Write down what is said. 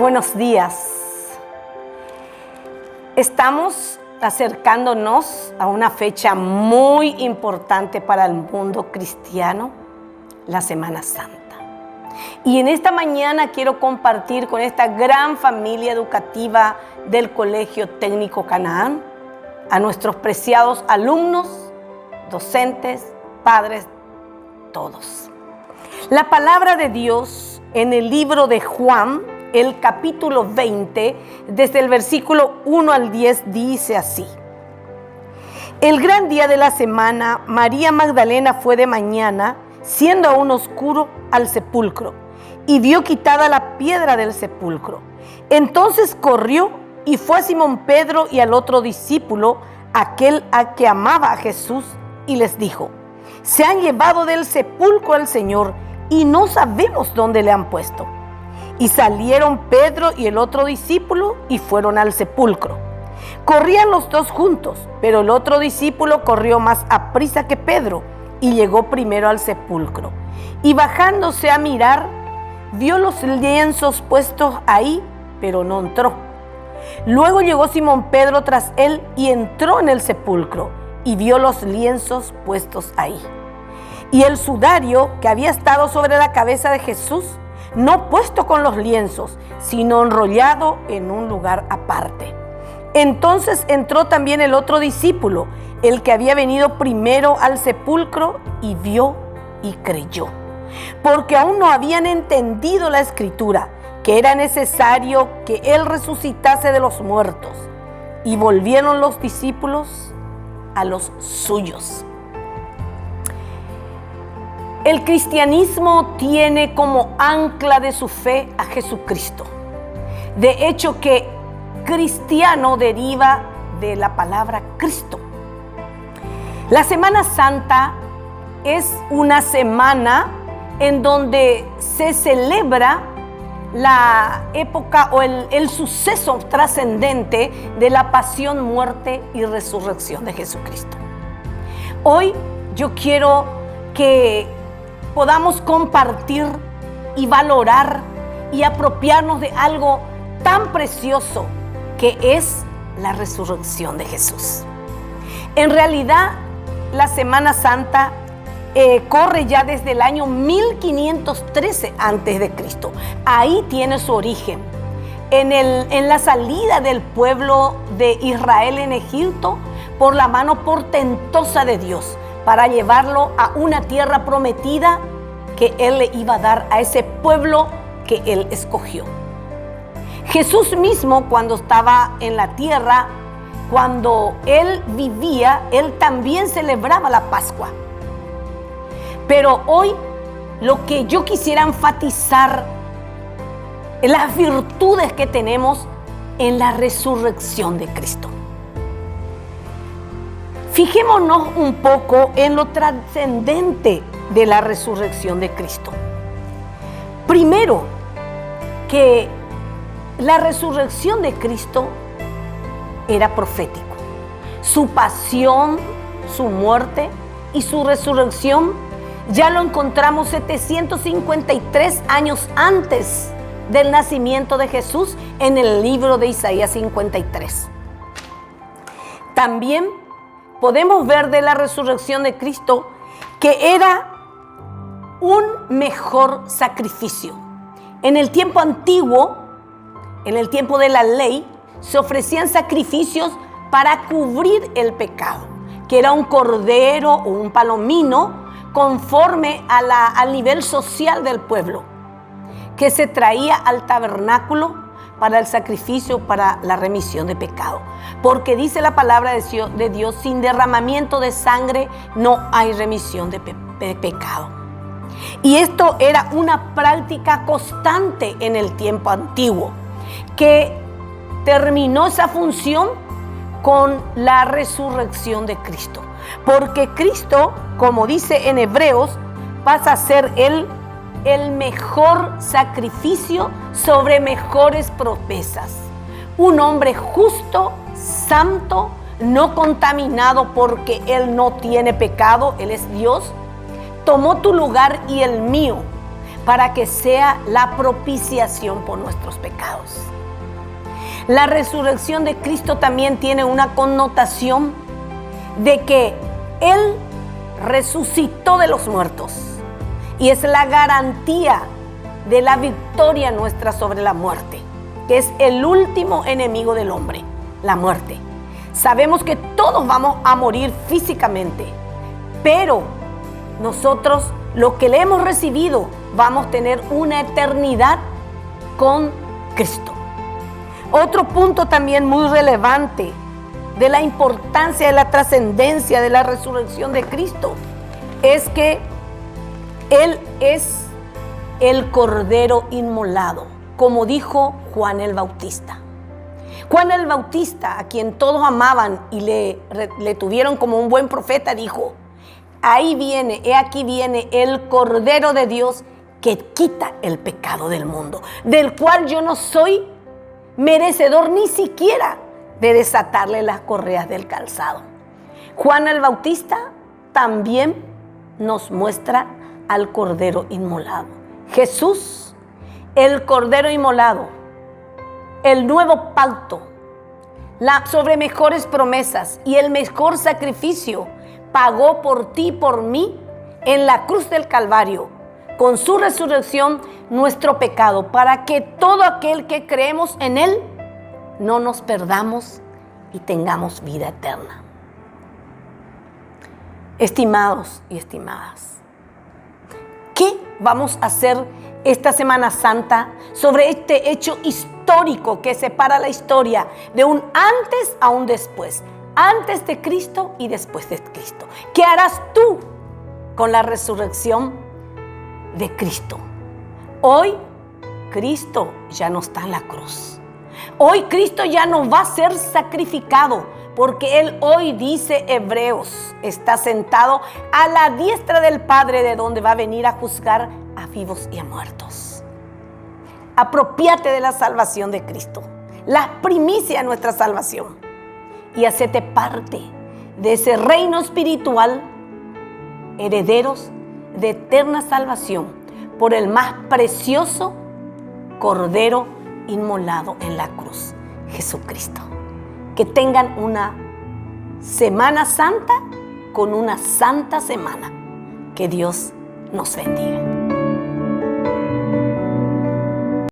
Buenos días. Estamos acercándonos a una fecha muy importante para el mundo cristiano, la Semana Santa. Y en esta mañana quiero compartir con esta gran familia educativa del Colegio Técnico Canaán, a nuestros preciados alumnos, docentes, padres, todos. La palabra de Dios en el libro de Juan, el capítulo 20, desde el versículo 1 al 10, dice así: El gran día de la semana, María Magdalena fue de mañana, siendo aún oscuro, al sepulcro, y vio quitada la piedra del sepulcro. Entonces corrió y fue a Simón Pedro y al otro discípulo, aquel a que amaba a Jesús, y les dijo: Se han llevado del sepulcro al Señor, y no sabemos dónde le han puesto. Y salieron Pedro y el otro discípulo y fueron al sepulcro. Corrían los dos juntos, pero el otro discípulo corrió más aprisa que Pedro y llegó primero al sepulcro. Y bajándose a mirar, vio los lienzos puestos ahí, pero no entró. Luego llegó Simón Pedro tras él y entró en el sepulcro y vio los lienzos puestos ahí. Y el sudario que había estado sobre la cabeza de Jesús, no puesto con los lienzos, sino enrollado en un lugar aparte. Entonces entró también el otro discípulo, el que había venido primero al sepulcro, y vio y creyó, porque aún no habían entendido la escritura, que era necesario que él resucitase de los muertos. Y volvieron los discípulos a los suyos. El cristianismo tiene como ancla de su fe a Jesucristo. De hecho, que cristiano deriva de la palabra Cristo. La Semana Santa es una semana en donde se celebra la época o el suceso trascendente de la pasión, muerte y resurrección de Jesucristo. Hoy yo quiero que podamos compartir y valorar y apropiarnos de algo tan precioso que es la resurrección de Jesús. En realidad, la Semana Santa corre ya desde el año 1513 a.C. Ahí tiene su origen. En la salida del pueblo de Israel en Egipto por la mano portentosa de Dios, para llevarlo a una tierra prometida que Él le iba a dar a ese pueblo que Él escogió. Jesús mismo, cuando estaba en la tierra, cuando Él vivía, Él también celebraba la Pascua. Pero hoy lo que yo quisiera enfatizar es las virtudes que tenemos en la resurrección de Cristo. Fijémonos un poco en lo trascendente de la resurrección de Cristo. Primero, que la resurrección de Cristo era profético. Su pasión, su muerte y su resurrección ya lo encontramos 753 años antes del nacimiento de Jesús en el libro de Isaías 53. También podemos ver de la resurrección de Cristo que era un mejor sacrificio. En el tiempo antiguo, en el tiempo de la ley, se ofrecían sacrificios para cubrir el pecado, que era un cordero o un palomino conforme al nivel social del pueblo, que se traía al tabernáculo para el sacrificio, para la remisión de pecado. Porque dice la palabra de Dios, sin derramamiento de sangre no hay remisión de pecado. Y esto era una práctica constante en el tiempo antiguo, que terminó esa función con la resurrección de Cristo. Porque Cristo, como dice en Hebreos, pasa a ser el mejor sacrificio sobre mejores promesas. Un hombre justo, santo, no contaminado, porque Él no tiene pecado, Él es Dios, tomó tu lugar y el mío, para que sea la propiciación por nuestros pecados. La resurrección de Cristo también tiene una connotación de que Él resucitó de los muertos y es la garantía de la victoria nuestra sobre la muerte, que es el último enemigo del hombre, la muerte. Sabemos que todos vamos a morir físicamente, pero nosotros, lo que le hemos recibido, vamos a tener una eternidad con Cristo. Otro punto también muy relevante de la importancia de la trascendencia de la resurrección de Cristo es que Él es el Cordero inmolado, como dijo Juan el Bautista. Juan el Bautista, a quien todos amaban y le tuvieron como un buen profeta, dijo: he aquí viene el Cordero de Dios que quita el pecado del mundo, del cual yo no soy merecedor ni siquiera de desatarle las correas del calzado. Juan el Bautista también nos muestra al Cordero inmolado. Jesús, el Cordero inmolado, el nuevo pacto, sobre mejores promesas y el mejor sacrificio, pagó por ti y por mí en la cruz del Calvario, con su resurrección, nuestro pecado, para que todo aquel que creemos en Él no nos perdamos y tengamos vida eterna. Estimados y estimadas, ¿qué vamos a hacer esta Semana Santa sobre este hecho histórico que separa la historia de un antes a un después? Antes de Cristo y después de Cristo. ¿Qué harás tú con la resurrección de Cristo? Hoy Cristo ya no está en la cruz. Hoy Cristo ya no va a ser sacrificado, porque Él hoy, dice Hebreos, está sentado a la diestra del Padre, de donde va a venir a juzgar a vivos y a muertos. Apropiate de la salvación de Cristo, la primicia de nuestra salvación, y hacete parte de ese reino espiritual, herederos de eterna salvación por el más precioso Cordero inmolado en la cruz, Jesucristo. Que tengan una Semana Santa con una santa semana. Que Dios nos bendiga.